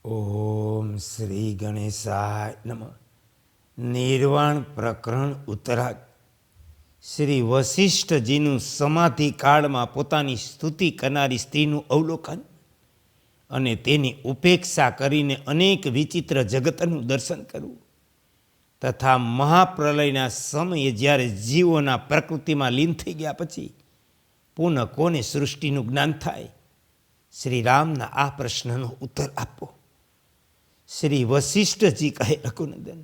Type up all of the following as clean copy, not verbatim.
ઓમ શ્રી ગણેશાય નમઃ. નિર્વાણ પ્રકરણ ઉત્તરાગ. શ્રી વશિષ્ઠજીનું સમાધિ કાળમાં પોતાની સ્તુતિ કરનારી સ્ત્રીનું અવલોકન અને તેની ઉપેક્ષા કરીને અનેક વિચિત્ર જગતનું દર્શન કરવું તથા મહાપ્રલયના સમયે જ્યારે જીવોના પ્રકૃતિમાં લીન થઈ ગયા પછી પુનઃ કોને સૃષ્ટિનું જ્ઞાન થાય, શ્રી રામના આ પ્રશ્નનો ઉત્તર આપો. શ્રી વશિષ્ઠજી કહે, રઘુનંદન,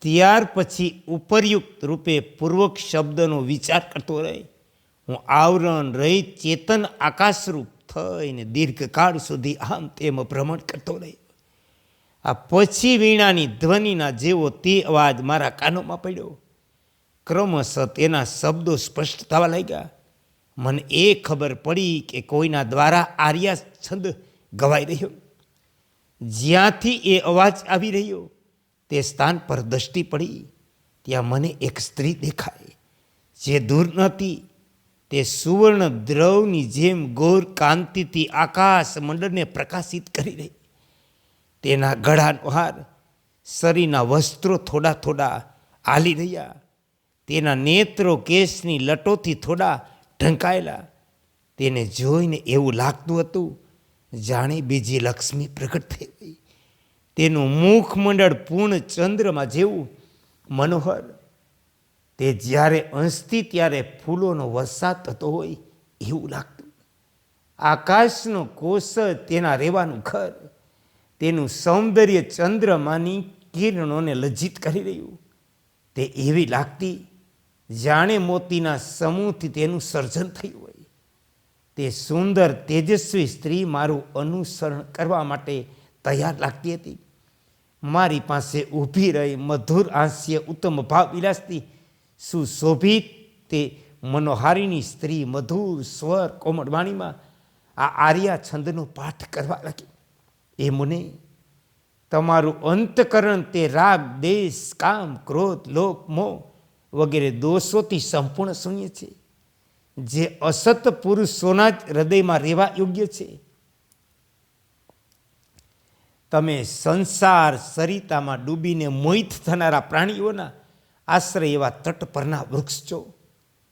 ત્યાર પછી ઉપરયુક્ત રૂપે પૂર્વક શબ્દનો વિચાર કરતો રહે હું આવરણ રહિત ચેતન આકાશરૂપ થઈને દીર્ઘકાળ સુધી આમ તેમ ભ્રમણ કરતો રહ્યો. આ પછી વીણાની ધ્વનિના જેવો તે અવાજ મારા કાનોમાં પડ્યો. ક્રમશઃ તેના શબ્દો સ્પષ્ટ થવા લાગ્યા. મને એ ખબર પડી કે કોઈના દ્વારા આર્યા છંદ ગવાઈ રહ્યો. જ્યાંથી એ અવાજ આવી રહ્યો તે સ્થાન પર દ્રષ્ટિ પડી. ત્યાં મને એક સ્ત્રી દેખાઈ, જે દૂર નહોતી. તે સુવર્ણ દ્રવની જેમ ગોર કાંતિથી આકાશ મંડળને પ્રકાશિત કરી રહી. તેના ગળાનો હાર, શરીરના વસ્ત્રો થોડા થોડા હાલી રહ્યા. તેના નેત્રો કેશની લટોથી થોડા ઢંકાયેલા. તેને જોઈને એવું લાગતું હતું જાણે બીજી લક્ષ્મી પ્રગટ થઈ ગઈ. તેનું મુખમંડળ પૂર્ણ ચંદ્રમાં જેવું મનોહર. તે જ્યારે હસતી ત્યારે ફૂલોનો વરસાદ થતો હોય એવું લાગતું. આકાશનો કોષ તેના રહેવાનું ઘર. તેનું સૌંદર્ય ચંદ્રમાની કિરણોને લજ્જિત કરી રહ્યું. તે એવી લાગતી જાણે મોતીના સમૂહથી તેનું સર્જન થયું હોય. તે સુંદર તેજસ્વી સ્ત્રી મારું અનુસરણ કરવા માટે તૈયાર લાગતી હતી. મારી પાસે ઊભી રહી મધુર હાસ્ય ઉત્તમ ભાવ વિલાસતી સુશોભિત તે મનોહારીની સ્ત્રી મધુર સ્વર કોમળ વાણીમાં આ આર્યા છંદનો પાઠ કરવા લાગી. એ મુને, તમારું અંતકરણ તે રાગ, દેશ, કામ, ક્રોધ, લોભ, મોહ વગેરે દોષોથી સંપૂર્ણ શૂન્ય છે. જે અસત પુરુષોના જ હૃદયમાં રહેવા યોગ્ય છે. તમે સંસાર સરિતામાં ડૂબીને મોહિત થનારા પ્રાણીઓના આશ્રય એવા તટ પરના વૃક્ષ છો.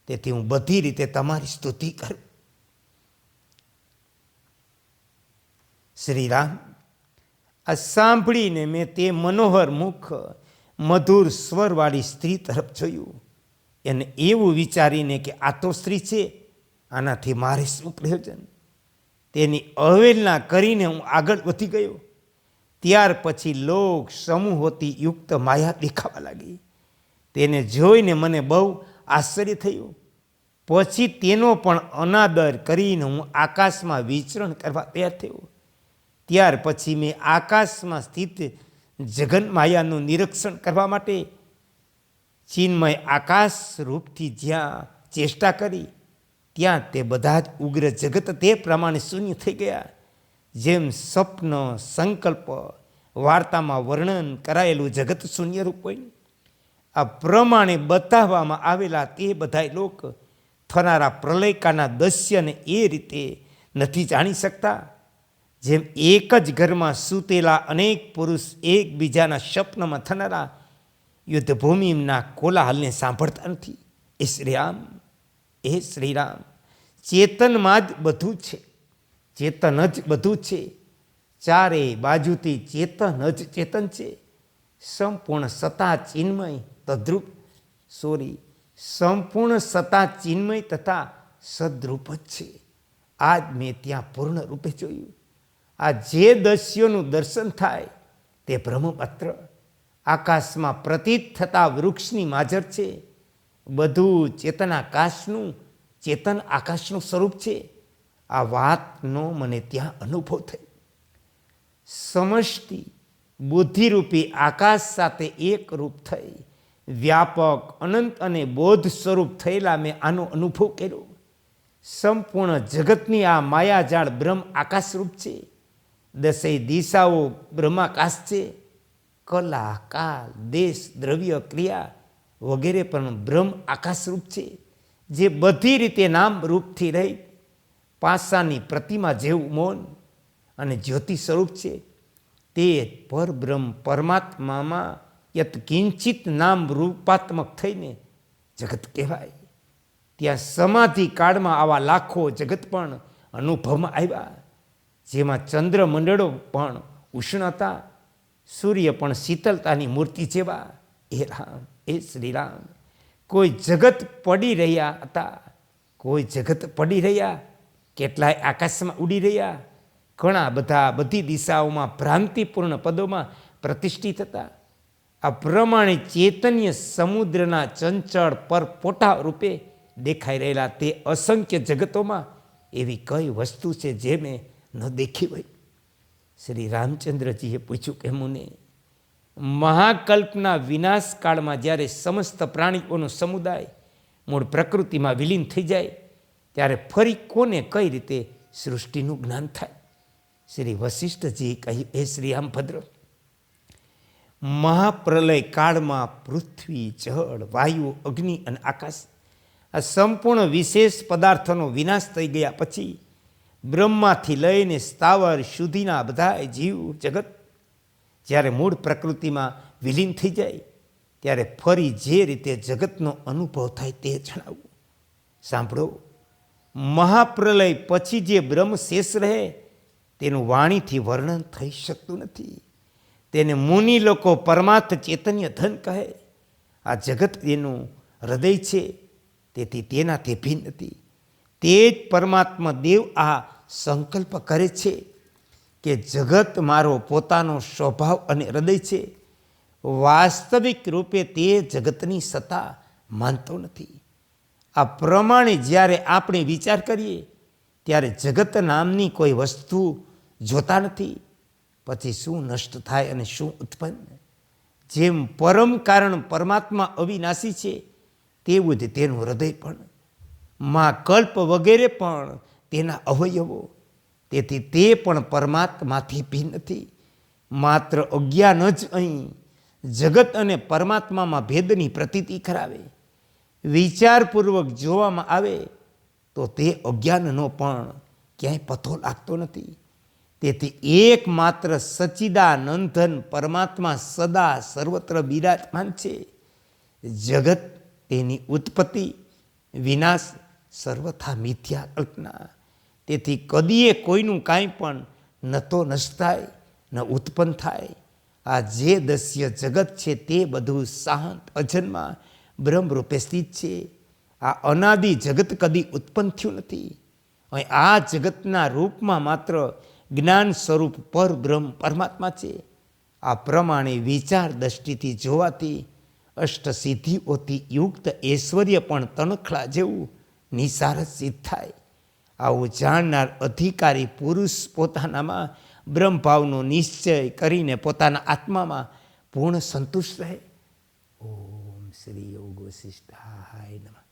તેથી હું બધી રીતે તમારી સ્તુતિ કરું. શ્રી રામ, આ સાંભળીને મેં તે મનોહર મુખ મધુર સ્વરવાળી સ્ત્રી તરફ જોયું. એને એવું વિચારીને કે આ તો સ્ત્રી છે, આનાથી મારે શું પ્રયોજન, તેની અવહેલના કરીને હું આગળ વધી ગયો. ત્યાર પછી લોક સમૂહોથી યુક્ત માયા દેખાવા લાગી. તેને જોઈને મને બહુ આશ્ચર્ય થયું. પછી તેનો પણ અનાદર કરીને હું આકાશમાં વિચરણ કરવા તૈયાર થયો. ત્યાર પછી મેં આકાશમાં સ્થિત જગન માયાનું નિરીક્ષણ કરવા માટે ચિન્મય આકાશ રૂપથી જ્યાં ચેષ્ટા કરી ત્યાં તે બધા જ ઉગ્ર જગત તે પ્રમાણે શૂન્ય થઈ ગયા. જેમ સ્વપ્ન, સંકલ્પ, વાર્તામાં વર્ણન કરાયેલું જગત શૂન્ય રૂપ હોય. આ પ્રમાણે બતાવવામાં આવેલા તે બધા લોક થનારા પ્રલયકાના દસ્યને એ રીતે નથી જાણી શકતા. જેમ એક જ ઘરમાં સૂતેલા અનેક પુરુષ એકબીજાના સ્વપ્નમાં થનારા યુદ્ધભૂમિના કોલાહલને સાંભળતા નથી. એ શ્રીરામ, એ શ્રીરામ, ચેતનમાં જ બધું છે, ચેતન જ બધું છે. ચારે બાજુથી ચેતન જ ચેતન છે. સંપૂર્ણ સતા ચિન્મય તદ્રુપ સંપૂર્ણ સતા ચિન્મય તથા સદ્રૂપ જ છે. આજ મેં ત્યાં પૂર્ણ રૂપે જોયું. આ જે દસ્યોનું દર્શન થાય તે બ્રહ્મપત્ર આકાશમાં પ્રતીત થતા વૃક્ષની માજર છે. બધું ચેતનાકાશનું, ચેતન આકાશનું સ્વરૂપ છે. આ વાતનો મને ત્યાં અનુભવ થયો. સમષ્ટિ બુદ્ધિરૂપી આકાશ સાથે એક રૂપ થઈ વ્યાપક, અનંત અને બોધ સ્વરૂપ થયેલા મેં આનો અનુભવ કર્યો. સંપૂર્ણ જગતની આ માયાજાળ બ્રહ્મ આકાશરૂપ છે. દસેય દિશાઓ બ્રહ્માકાશ છે. કલા, કાલ, દેશ, દ્રવ્ય, ક્રિયા વગેરે પણ બ્રહ્મ આકાશરૂપ છે. જે બધી રીતે નામ રૂપથી રહી પાસાની પ્રતિમા જેવું મૌન અને જ્યોતિ સ્વરૂપ છે. તે પરબ્રહ્મ પરમાત્મામાં યત કિંચિત નામ રૂપાત્મક થઈને જગત કહેવાય. ત્યાં સમાધિ કાળમાં આવા લાખો જગત પણ અનુભવમાં આવ્યા, જેમાં ચંદ્રમંડળો પણ ઉષ્ણ હતા, સૂર્ય પણ શીતળતાની મૂર્તિ જેવા. એ રામ, એ શ્રી રામ, કોઈ જગત પડી રહ્યા હતા, કોઈ જગત પડી રહ્યા, કેટલાય આકાશમાં ઉડી રહ્યા, ઘણા બધા બધી દિશાઓમાં ભ્રાંતિપૂર્ણ પદોમાં પ્રતિષ્ઠિત હતા. આ પ્રમાણે ચૈતન્ય સમુદ્રના ચંચળ પરપોટા રૂપે દેખાઈ રહેલા તે અસંખ્ય જગતોમાં એવી કઈ વસ્તુ છે જે મેં ન દેખી હોય? શ્રી રામચંદ્રજીએ પૂછ્યું કે મુને, મહાકલ્પના વિનાશ કાળમાં જ્યારે સમસ્ત પ્રાણીઓનો સમુદાય મૂળ પ્રકૃતિમાં વિલીન થઈ જાય, ત્યારે ફરી કોને કઈ રીતે સૃષ્ટિનું જ્ઞાન થાય? શ્રી વશિષ્ઠજી કહ્યું, એ શ્રી રામભદ્ર, મહાપ્રલય કાળમાં પૃથ્વી, જળ, વાયુ, અગ્નિ અને આકાશ આ સંપૂર્ણ વિશેષ પદાર્થોનો વિનાશ થઈ ગયા પછી બ્રહ્માથી લઈને સ્થાવર સુધીના બધા જીવ જગત જ્યારે મૂળ પ્રકૃતિમાં વિલીન થઈ જાય, ત્યારે ફરી જે રીતે જગતનો અનુભવ થાય તે જણાવવું. સાંભળો, મહાપ્રલય પછી જે બ્રહ્મ શેષ રહે તેનું વાણીથી વર્ણન થઈ શકતું નથી. તેને મુનિ લોકો પરમાર્થ ચૈતન્ય ધન કહે. આ જગત તેનું હૃદય છે, તેથી તેનાથી ભિન્ન નથી. તે જ પરમાત્મા દેવ આ સંકલ્પ કરે છે કે જગત મારો પોતાનો સ્વભાવ અને હૃદય છે. વાસ્તવિક રૂપે તે જગતની સત્તા માનતો નથી. આ પ્રમાણે જ્યારે આપણે વિચાર કરીએ ત્યારે જગત નામની કોઈ વસ્તુ જોતા નથી. પછી શું નષ્ટ થાય અને શું ઉત્પન્ન? જેમ પરમ કારણ પરમાત્મા અવિનાશી છે, તેવું જ તેનું હૃદય પણ. માં કલ્પ વગેરે પણ તેના અવયવો, તેથી તે પણ પરમાત્માથી ભિન્ન નથી. માત્ર અજ્ઞાન જ અહીં જગત અને પરમાત્મામાં ભેદની પ્રતીતિ કરાવે. વિચારપૂર્વક જોવામાં આવે તો તે અજ્ઞાનનો પણ ક્યાંય પતો લાગતો નથી. તેથી એકમાત્ર સચ્ચિદાનંદન પરમાત્મા સદા સર્વત્ર બિરાજમાન છે. જગત, તેની ઉત્પત્તિ, વિનાશ સર્વથા મિથ્યા કલ્પના. તેથી કદીએ કોઈનું કાંઈ પણ ન તો નષ્ટ થાય ન ઉત્પન્ન થાય. આ જે દસ્ય જગત છે તે બધું શાંત અજન્મા બ્રહ્મરૂપે સ્થિત છે. આ અનાદિ જગત કદી ઉત્પન્ન થયું નથી. અહીં આ જગતના રૂપમાં માત્ર જ્ઞાન સ્વરૂપ પર બ્રહ્મ પરમાત્મા છે. આ પ્રમાણે વિચાર દ્રષ્ટિથી જોવાથી અષ્ટસિદ્ધિઓથી યુક્ત ઐશ્વર્ય પણ તણખલા જેવું નિસાર સિદ્ધ થાય. આવું જાણનાર અધિકારી પુરુષ પોતાનામાં બ્રહ્મભાવનો નિશ્ચય કરીને પોતાના આત્મામાં પૂર્ણ સંતુષ્ટ રહે. ઓમ શ્રી યોગ વશિષ્ઠાય નમઃ.